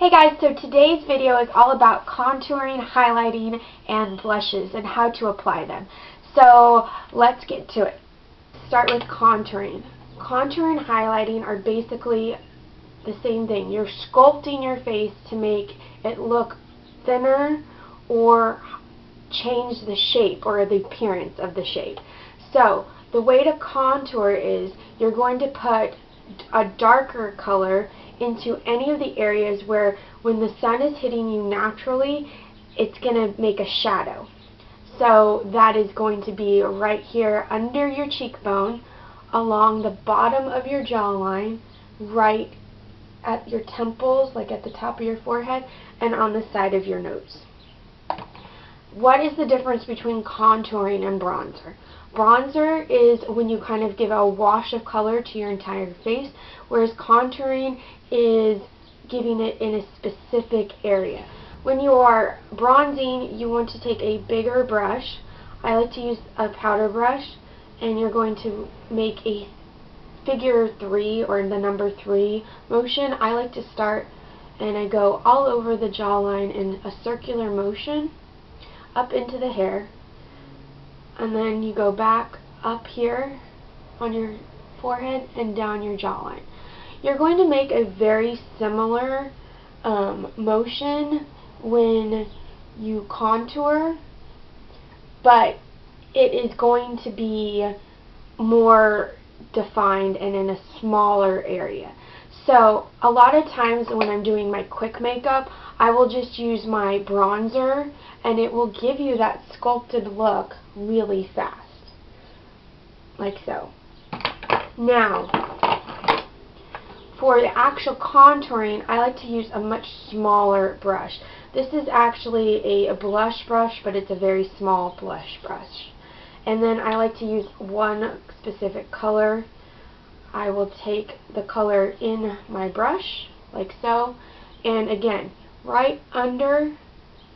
Hey guys, so today's video is all about contouring, highlighting, and blushes and how to apply them. So let's get to it. Start with contouring. Contouring and highlighting are basically the same thing. You're sculpting your face to make it look thinner or change the shape or the appearance of the shape. So the way to contour is you're going to put a darker color into any of the areas where when the sun is hitting you naturally, it's going to make a shadow. So that is going to be right here under your cheekbone, along the bottom of your jawline, right at your temples, like at the top of your forehead, and on the side of your nose. What is the difference between contouring and bronzer? Bronzer is when you kind of give a wash of color to your entire face, whereas contouring is giving it in a specific area. When you are bronzing, you want to take a bigger brush. I like to use a powder brush, and you're going to make a figure 3 or the number 3 motion. I like to start and I go all over the jawline in a circular motion up into the hair, and then you go back up here on your forehead and down your jawline. You're going to make a very similar motion when you contour, but it is going to be more defined and in a smaller area. So a lot of times when I'm doing my quick makeup, I will just use my bronzer and it will give you that sculpted look really fast, like so. Now, for the actual contouring, I like to use a much smaller brush. This is actually a blush brush, but it's a very small blush brush. And then I like to use one specific color. I will take the color in my brush, like so, and again, right under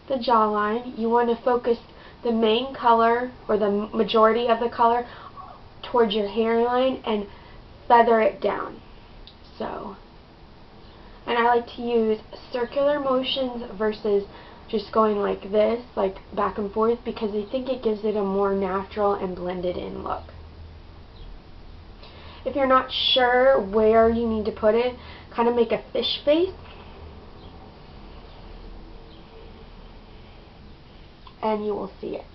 the jawline, you want to focus the main color, or the majority of the color, towards your hairline and feather it down. So, and I like to use circular motions versus just going like this, like back and forth, because I think it gives it a more natural and blended in look. If you're not sure where you need to put it, kind of make a fish face. And you will see it.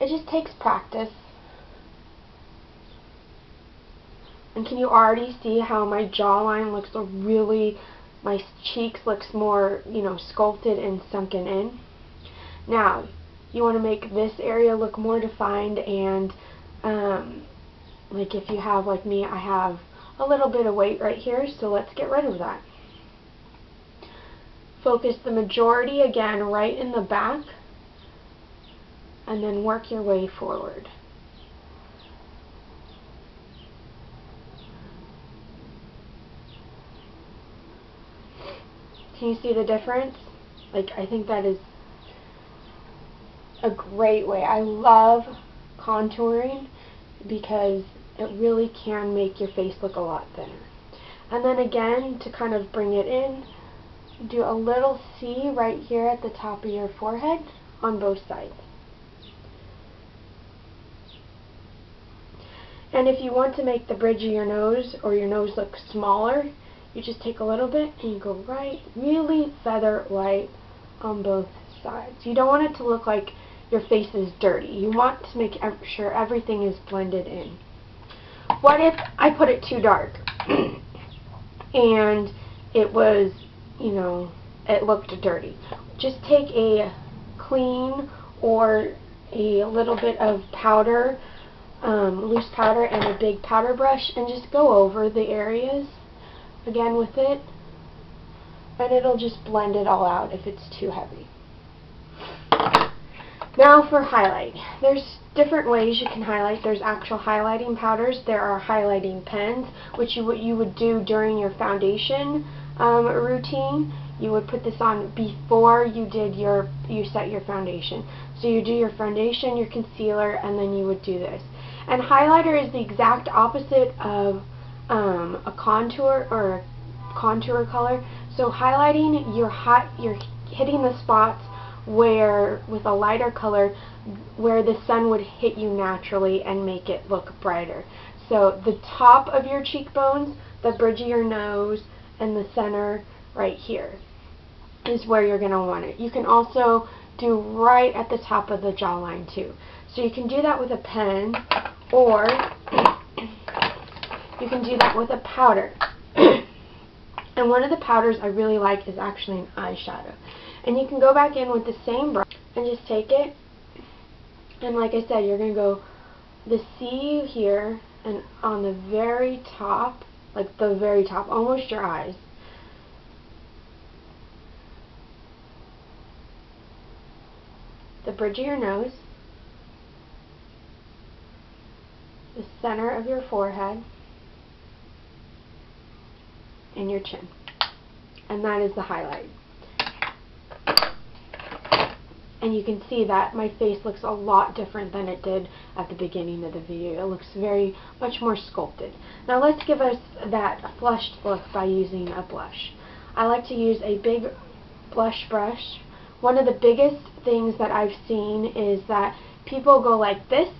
It just takes practice. And can you already see how my jawline looks really, my cheeks looks more, sculpted and sunken in? Now, you want to make this area look more defined, and like if you have, like me, I have a little bit of weight right here, so let's get rid of that. Focus the majority again right in the back, and then work your way forward. Can you see the difference? Like, I think that is a great way. I love contouring because it really can make your face look a lot thinner. And then again, to kind of bring it in, do a little C right here at the top of your forehead on both sides. And if you want to make the bridge of your nose or your nose look smaller, you just take a little bit and you go right, really feather light on both sides. You don't want it to look like your face is dirty. You want to make sure everything is blended in. What if I put it too dark and it was, it looked dirty? Just take a clean or a little bit of powder, loose powder, and a big powder brush, and just go over the areas again with it, and it'll just blend it all out if it's too heavy. Now for highlight. There's different ways you can highlight. There's actual highlighting powders. There are highlighting pens, which you would do during your foundation routine. You would put this on before you set your foundation. So you do your foundation, your concealer, and then you would do this. And highlighter is the exact opposite of a contour or a contour color. So highlighting, you're hitting the spots where, with a lighter color, where the sun would hit you naturally and make it look brighter. So the top of your cheekbones, the bridge of your nose, and the center right here is where you're going to want it. You can also do right at the top of the jawline too. So you can do that with a pen, or you can do that with a powder. And one of the powders I really like is actually an eyeshadow. And you can go back in with the same brush and just take it, and like I said, you're going to go the C here, and on the very top, like the very top, almost your eyes. The bridge of your nose, the center of your forehead, and your chin. And that is the highlight. And you can see that my face looks a lot different than it did at the beginning of the video. It looks very much more sculpted. Now let's give us that flushed look by using a blush. I like to use a big blush brush. One of the biggest things that I've seen is that people go like this,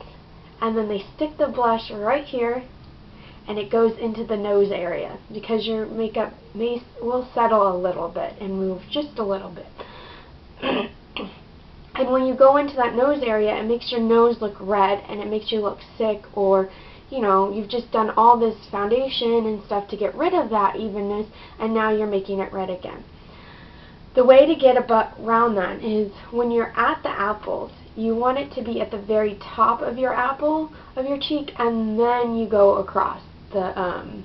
and then they stick the blush right here, and it goes into the nose area, because your makeup will settle a little bit and move just a little bit. And when you go into that nose area, it makes your nose look red, and it makes you look sick, or you know, you've just done all this foundation and stuff to get rid of that evenness, and now you're making it red again. The way to get around that is, when you're at the apples, you want it to be at the very top of your apple of your cheek, and then you go across the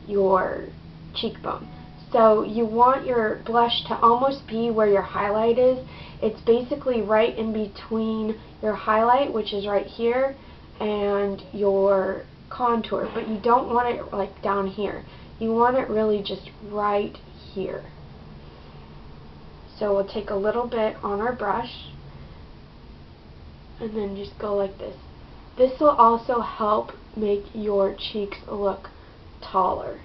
your cheekbone. So you want your blush to almost be where your highlight is. It's basically right in between your highlight, which is right here, and your contour, but you don't want it like down here. You want it really just right here. So we'll take a little bit on our brush and then just go like this. This will also help make your cheeks look taller.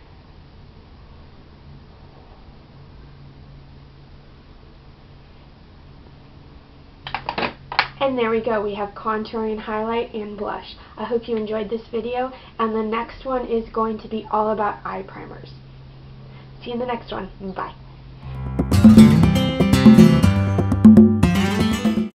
And there we go. We have contouring, highlight, and blush. I hope you enjoyed this video, and the next one is going to be all about eye primers. See you in the next one. Bye.